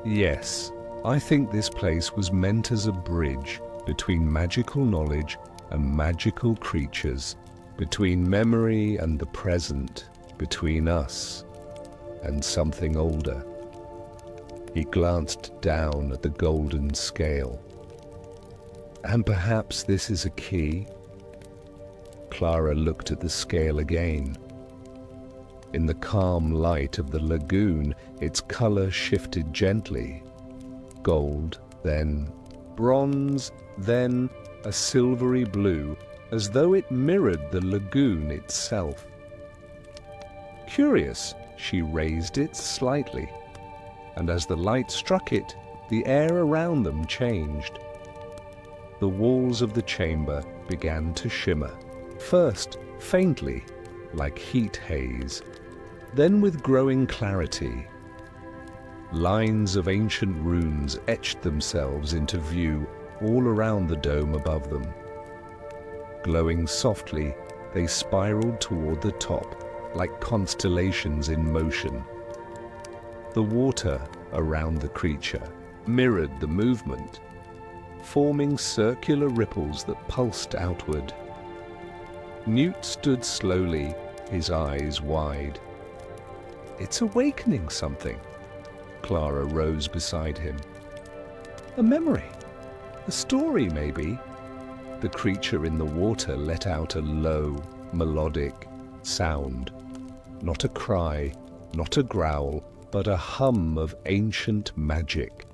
Speaker 1: "Yes, I think this place was meant as a bridge between magical knowledge and magical creatures, between memory and the present, between us and something older. He glanced down at the golden scale. And perhaps this is a key? Clara looked at the scale again. In the calm light of the lagoon, its color shifted gently. Gold, then bronze, then a silvery blue, as though it mirrored the lagoon itself. Curious, she raised it slightly, and as the light struck it, the air around them changed. The walls of the chamber began to shimmer, first faintly, like heat haze, then with growing clarity. Lines of ancient runes etched themselves into view all around the dome above them. Glowing softly, they spiraled toward the top, like constellations in motion. The water around the creature mirrored the movement, forming circular ripples that pulsed outward. Newt stood slowly, his eyes wide. "It's awakening something." Clara rose beside him. "A memory. A story, maybe." The creature in the water let out a low, melodic sound. Not a cry, not a growl, but a hum of ancient magic.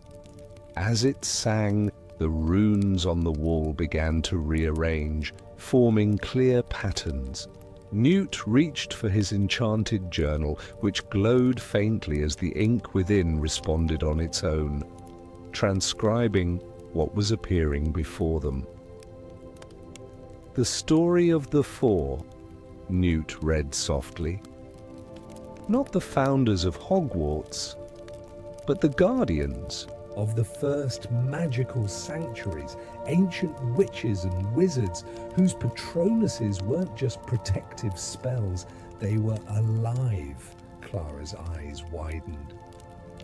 Speaker 1: As it sang, the runes on the wall began to rearrange, forming clear patterns. Newt reached for his enchanted journal, which glowed faintly as the ink within responded on its own, transcribing what was appearing before them. "The story of the four," Newt read softly. "Not the founders of Hogwarts, but the guardians
Speaker 2: of the first magical sanctuaries, ancient witches and wizards whose patronuses weren't just protective spells, they were alive." Clara's eyes widened.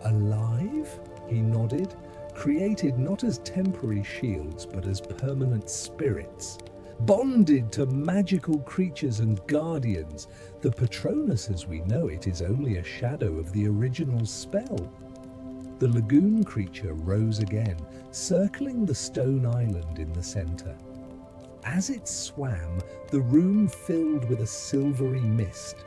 Speaker 2: "Alive?" He nodded. "Created not as temporary shields, but as permanent spirits. Bonded to magical creatures and guardians. The Patronus as we know it is only a shadow of the original spell." The lagoon creature rose again, circling the stone island in the center. As it swam, the room filled with a silvery mist,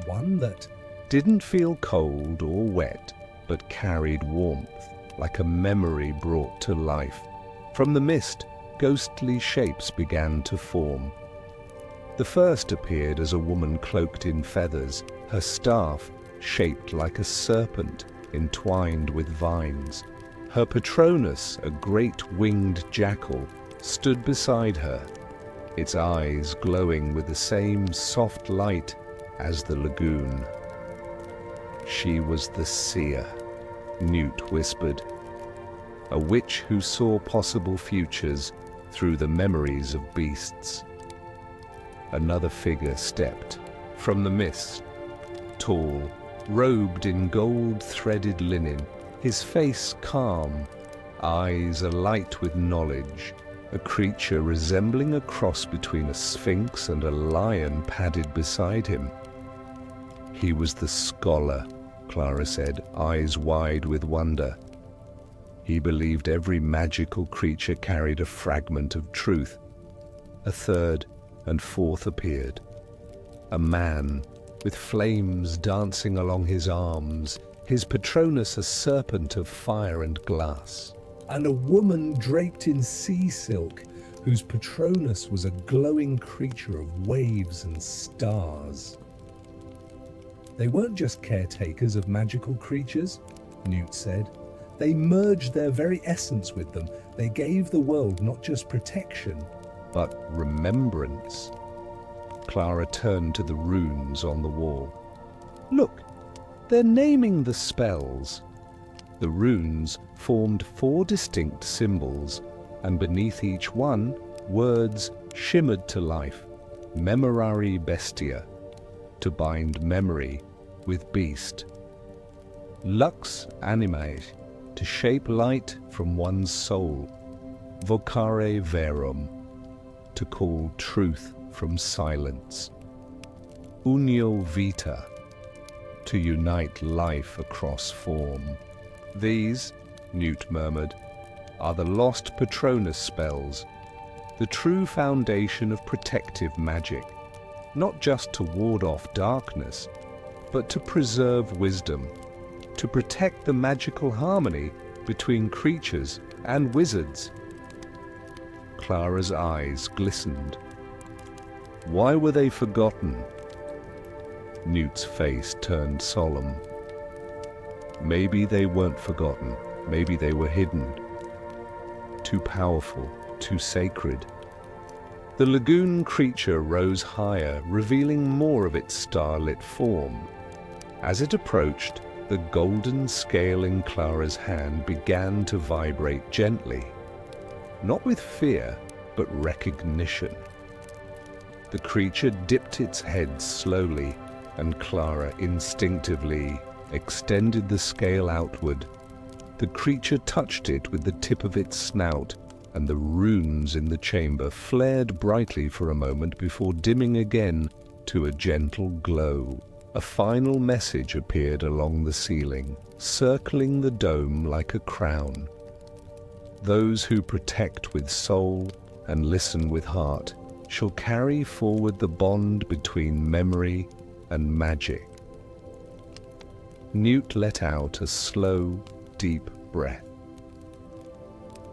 Speaker 2: one that
Speaker 1: didn't feel cold or wet, but carried warmth, like a memory brought to life. From the mist, ghostly shapes began to form. The first appeared as a woman cloaked in feathers, her staff shaped like a serpent entwined with vines. Her Patronus, a great winged jackal, stood beside her, its eyes glowing with the same soft light as the lagoon. "She was the seer," Newt whispered, "a witch who saw possible futures through the memories of beasts." Another figure stepped from the mist, tall, robed in gold-threaded linen, his face calm, eyes alight with knowledge, a creature resembling a cross between a sphinx and a lion padded beside him. "He was the scholar," Clara said, eyes wide with wonder. "He believed every magical creature carried a fragment of truth." A third and fourth appeared. A man with flames dancing along his arms, his Patronus a serpent of fire and glass.
Speaker 2: And a woman draped in sea silk, whose Patronus was a glowing creature of waves and stars. They weren't just caretakers of magical creatures, Newt said. They merged their very essence with them. They gave the world not just protection,
Speaker 1: but remembrance. Clara turned to the runes on the wall. "Look, they're naming the spells." The runes formed 4 distinct symbols, and beneath each one, words shimmered to life. Memorare bestia, to bind memory with beast. Lux animae, to shape light from one's soul. Vocare verum, to call truth from silence. Unio vita, to unite life across form. These, Newt murmured, are the lost Patronus spells, the true foundation of protective magic, not just to ward off darkness, but to preserve wisdom, to protect the magical harmony between creatures and wizards. Clara's eyes glistened. Why were they forgotten? Newt's face turned solemn. Maybe they weren't forgotten. Maybe they were hidden. Too powerful, too sacred. The lagoon creature rose higher, revealing more of its starlit form. As it approached, the golden scale in Clara's hand began to vibrate gently. Not with fear, but recognition. The creature dipped its head slowly, and Clara instinctively extended the scale outward. The creature touched it with the tip of its snout, and the runes in the chamber flared brightly for a moment before dimming again to a gentle glow. A final message appeared along the ceiling, circling the dome like a crown. Those who protect with soul and listen with heart shall carry forward the bond between memory and magic. Newt let out a slow, deep breath.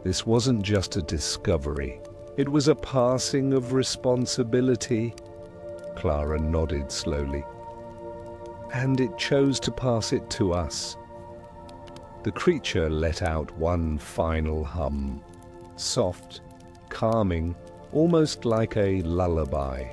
Speaker 1: This wasn't just a discovery. It was a passing of responsibility. Clara nodded slowly. And it chose to pass it to us. The creature let out one final hum, soft, calming, almost like a lullaby.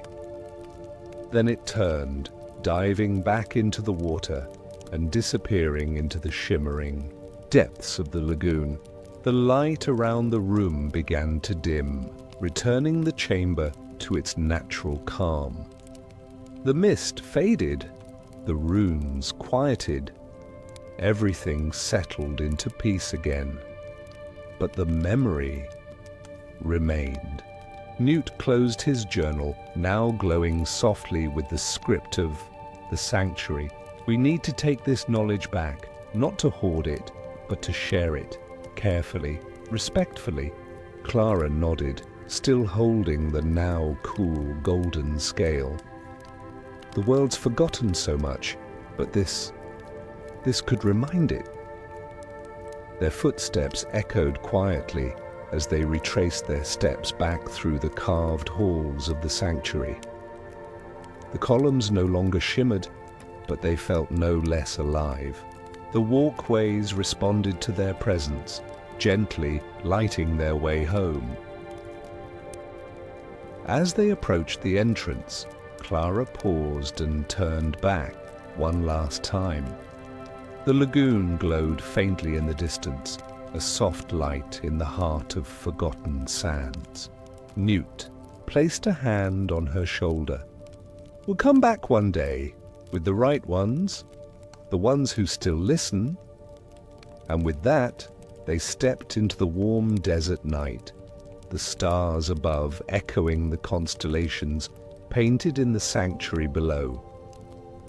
Speaker 1: Then it turned, diving back into the water and disappearing into the shimmering depths of the lagoon. The light around the room began to dim, returning the chamber to its natural calm. The mist faded, the runes quieted, everything settled into peace again. But the memory remained. Newt closed his journal, now glowing softly with the script of the sanctuary. We need to take this knowledge back, not to hoard it, but to share it, carefully, respectfully. Clara nodded, still holding the now cool golden scale. The world's forgotten so much, but this could remind it. Their footsteps echoed quietly as they retraced their steps back through the carved halls of the sanctuary. The columns no longer shimmered, but they felt no less alive. The walkways responded to their presence, gently lighting their way home. As they approached the entrance, Clara paused and turned back one last time. The lagoon glowed faintly in the distance, a soft light in the heart of forgotten sands. Newt placed a hand on her shoulder. We'll come back one day, with the right ones, the ones who still listen. And with that, they stepped into the warm desert night, the stars above echoing the constellations painted in the sanctuary below.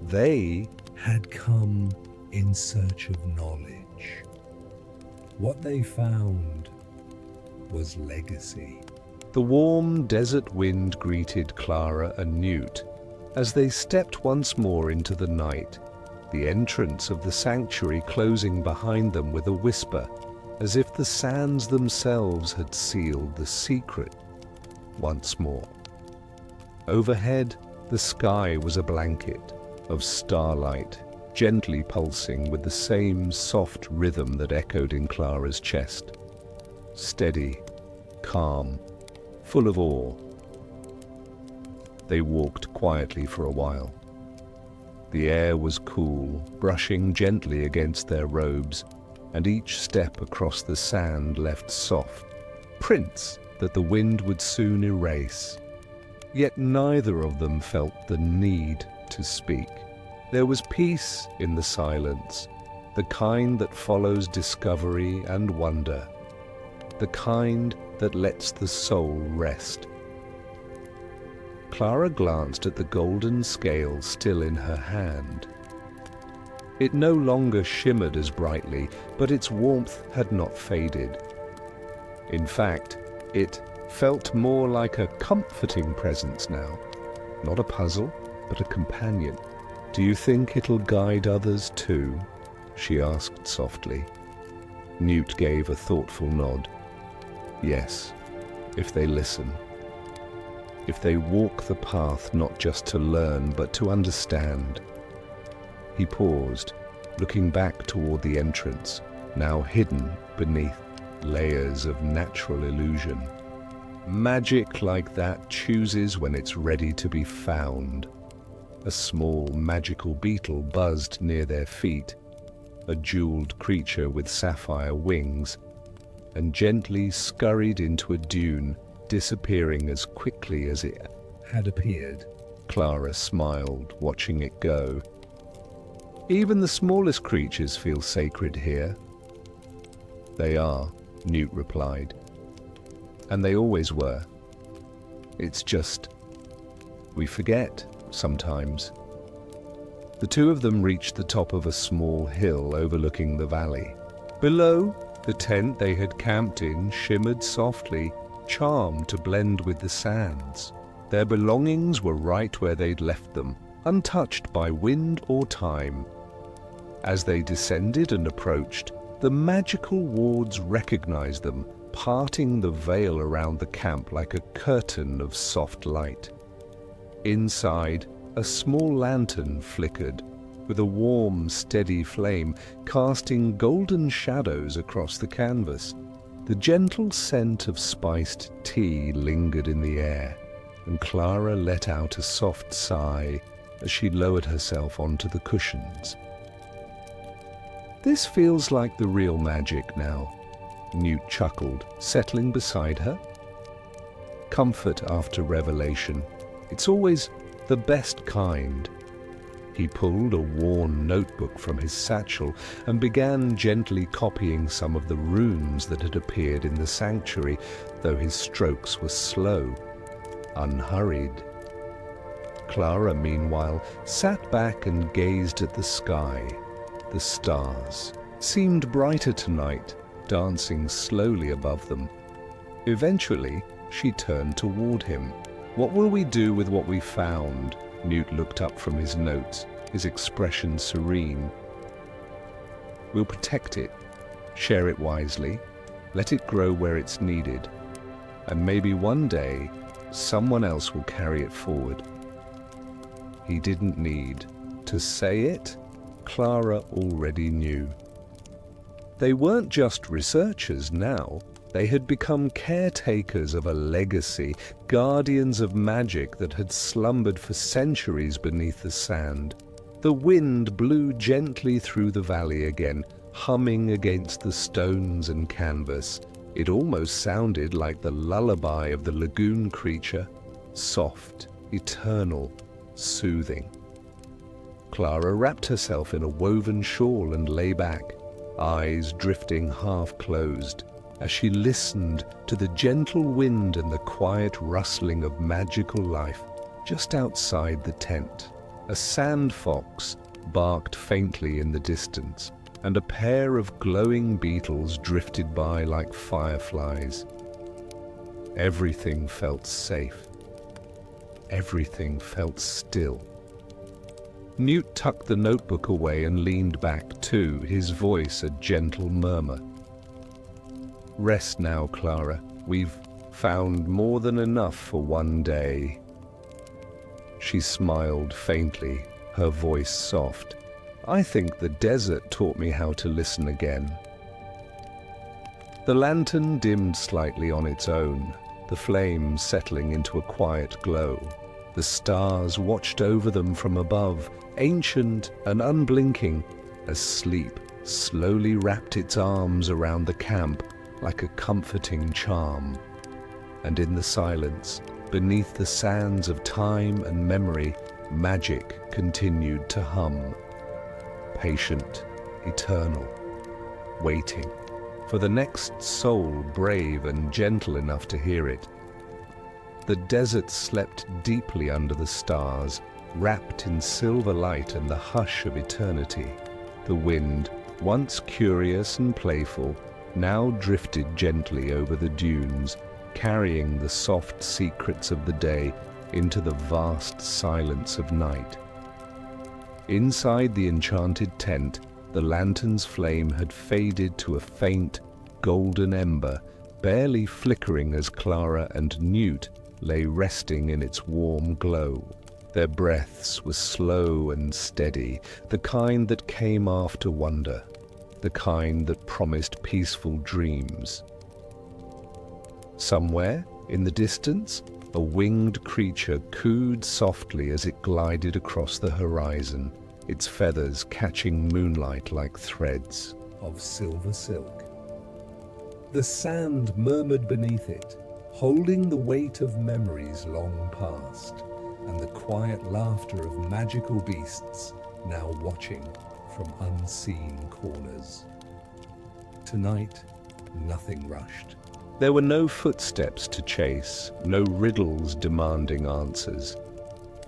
Speaker 1: They
Speaker 2: had come in search of knowledge. What they found was legacy.
Speaker 1: The warm desert wind greeted Clara and Newt as they stepped once more into the night, the entrance of the sanctuary closing behind them with a whisper, as if the sands themselves had sealed the secret once more. Overhead, the sky was a blanket of starlight, gently pulsing with the same soft rhythm that echoed in Clara's chest. Steady, calm, full of awe. They walked quietly for a while. The air was cool, brushing gently against their robes, and each step across the sand left soft prints that the wind would soon erase. Yet neither of them felt the need to speak. There was peace in the silence, the kind that follows discovery and wonder, the kind that lets the soul rest. Clara glanced at the golden scale still in her hand. It no longer shimmered as brightly, but its warmth had not faded. In fact, it felt more like a comforting presence now. Not a puzzle, but a companion. "Do you think it'll guide others too?" she asked softly. Newt gave a thoughtful nod. "Yes, if they listen. If they walk the path not just to learn, but to understand." He paused, looking back toward the entrance, now hidden beneath layers of natural illusion. Magic like that chooses when it's ready to be found. A small magical beetle buzzed near their feet, a jeweled creature with sapphire wings, and gently scurried into a dune, disappearing as quickly as it had appeared. Clara smiled, watching it go. "Even the smallest creatures feel sacred here." "They are," Newt replied. "And they always were. It's just, we forget sometimes." The two of them reached the top of a small hill overlooking the valley. Below, the tent they had camped in shimmered softly, charmed to blend with the sands. Their belongings were right where they'd left them, untouched by wind or time. As they descended and approached, the magical wards recognized them, parting the veil around the camp like a curtain of soft light. Inside, a small lantern flickered, with a warm, steady flame casting golden shadows across the canvas. The gentle scent of spiced tea lingered in the air, and Clara let out a soft sigh as she lowered herself onto the cushions. "This feels like the real magic now," Newt chuckled, settling beside her. "Comfort after revelation. It's always the best kind." He pulled a worn notebook from his satchel and began gently copying some of the runes that had appeared in the sanctuary, though his strokes were slow, unhurried. Clara, meanwhile, sat back and gazed at the sky. The stars seemed brighter tonight, dancing slowly above them. Eventually, she turned toward him. "What will we do with what we found?" Newt looked up from his notes, his expression serene. "We'll protect it, share it wisely, let it grow where it's needed, and maybe one day someone else will carry it forward." He didn't need to say it. Clara already knew. They weren't just researchers now. They had become caretakers of a legacy, guardians of magic that had slumbered for centuries beneath the sand. The wind blew gently through the valley again, humming against the stones and canvas. It almost sounded like the lullaby of the lagoon creature, soft, eternal, soothing. Clara wrapped herself in a woven shawl and lay back, eyes drifting half-closed, as she listened to the gentle wind and the quiet rustling of magical life just outside the tent. A sand fox barked faintly in the distance, and a pair of glowing beetles drifted by like fireflies. Everything felt safe. Everything felt still. Newt tucked the notebook away and leaned back too, his voice a gentle murmur. "Rest now, Clara. We've found more than enough for one day." She smiled faintly, her voice soft. "I think the desert taught me how to listen again." The lantern dimmed slightly on its own, the flame settling into a quiet glow. The stars watched over them from above, ancient and unblinking, as sleep slowly wrapped its arms around the camp like a comforting charm. And in the silence, beneath the sands of time and memory, magic continued to hum. Patient, eternal, waiting for the next soul brave and gentle enough to hear it. The desert slept deeply under the stars, wrapped in silver light and the hush of eternity. The wind, once curious and playful, now drifted gently over the dunes, carrying the soft secrets of the day into the vast silence of night. Inside the enchanted tent, the lantern's flame had faded to a faint, golden ember, barely flickering as Clara and Newt lay resting in its warm glow. Their breaths were slow and steady, the kind that came after wonder, the kind that promised peaceful dreams. Somewhere, in the distance, a winged creature cooed softly as it glided across the horizon, its feathers catching moonlight like threads
Speaker 2: of silver silk. The sand murmured beneath it, holding the weight of memories long past, and the quiet laughter of magical beasts now watching from unseen corners. Tonight, nothing rushed.
Speaker 1: There were no footsteps to chase, no riddles demanding answers.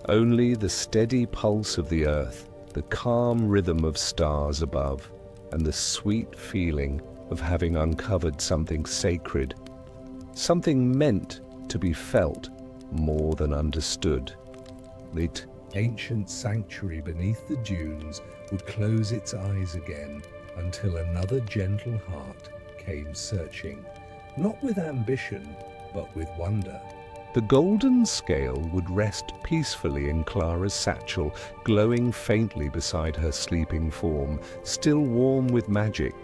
Speaker 1: Only the steady pulse of the earth, the calm rhythm of stars above, and the sweet feeling of having uncovered something sacred, something meant to be felt more than understood. The
Speaker 2: ancient sanctuary beneath the dunes would close its eyes again until another gentle heart came searching, not with ambition, but with wonder.
Speaker 1: The golden scale would rest peacefully in Clara's satchel, glowing faintly beside her sleeping form, still warm with magic,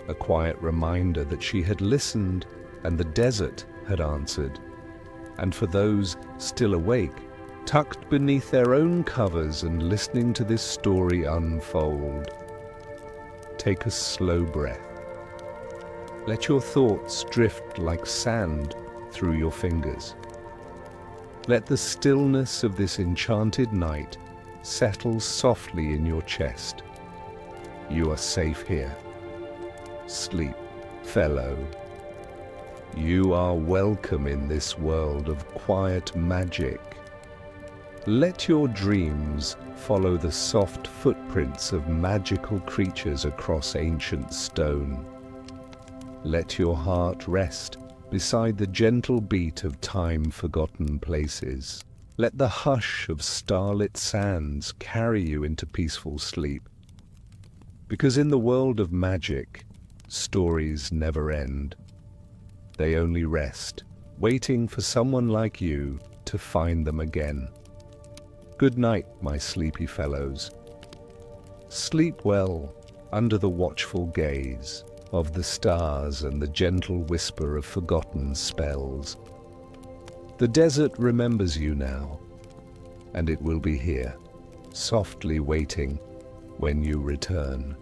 Speaker 1: a quiet reminder that she had listened and the desert had answered. And for those still awake, tucked beneath their own covers and listening to this story unfold, take a slow breath. Let your thoughts drift like sand through your fingers. Let the stillness of this enchanted night settle softly in your chest. You are safe here. Sleep, fellow. You are welcome in this world of quiet magic. Let your dreams follow the soft footprints of magical creatures across ancient stone. Let your heart rest beside the gentle beat of time-forgotten places. Let the hush of starlit sands carry you into peaceful sleep. Because in the world of magic, stories never end. They only rest, waiting for someone like you to find them again. Good night, my sleepy fellows. Sleep well under the watchful gaze of the stars and the gentle whisper of forgotten spells. The desert remembers you now, and it will be here, softly waiting when you return.